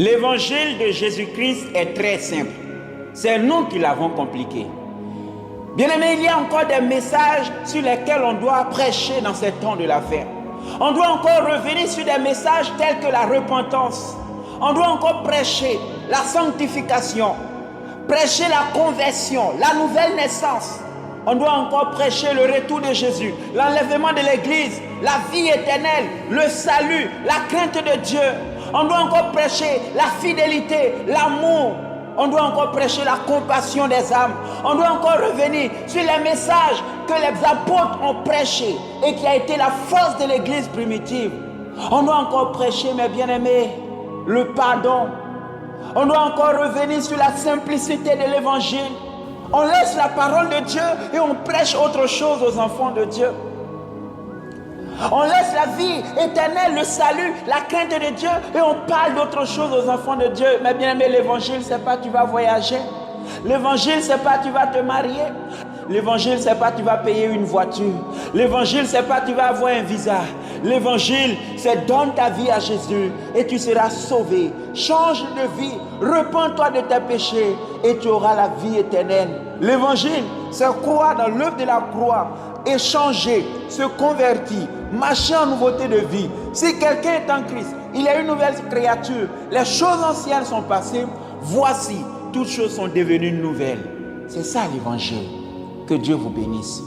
L'évangile de Jésus-Christ est très simple. C'est nous qui l'avons compliqué. Bien-aimés, il y a encore des messages sur lesquels on doit prêcher dans ces temps de la fin. On doit encore revenir sur des messages tels que la repentance. On doit encore prêcher la sanctification, prêcher la conversion, la nouvelle naissance. On doit encore prêcher le retour de Jésus, l'enlèvement de l'Église, la vie éternelle, le salut, la crainte de Dieu. On doit encore prêcher la fidélité, l'amour. On doit encore prêcher la compassion des âmes. On doit encore revenir sur les messages que les apôtres ont prêchés et qui a été la force de l'Église primitive. On doit encore prêcher, mes bien-aimés, le pardon. On doit encore revenir sur la simplicité de l'Évangile. On laisse la parole de Dieu et on prêche autre chose aux enfants de Dieu. On laisse la vie éternelle, le salut, la crainte de Dieu et on parle d'autre chose aux enfants de Dieu. Mais bien aimé, l'évangile, c'est pas tu vas voyager. L'évangile, c'est pas tu vas te marier. L'évangile, c'est pas tu vas payer une voiture. L'évangile, c'est pas tu vas avoir un visa. L'évangile, c'est donne ta vie à Jésus et tu seras sauvé. Change de vie, repens-toi de tes péchés et tu auras la vie éternelle. L'évangile, c'est croire dans l'œuvre de la croix, échanger, se convertir, marcher en nouveauté de vie. Si quelqu'un est en Christ, il est une nouvelle créature. Les choses anciennes sont passées. Voici, toutes choses sont devenues nouvelles. C'est ça l'évangile. Que Dieu vous bénisse.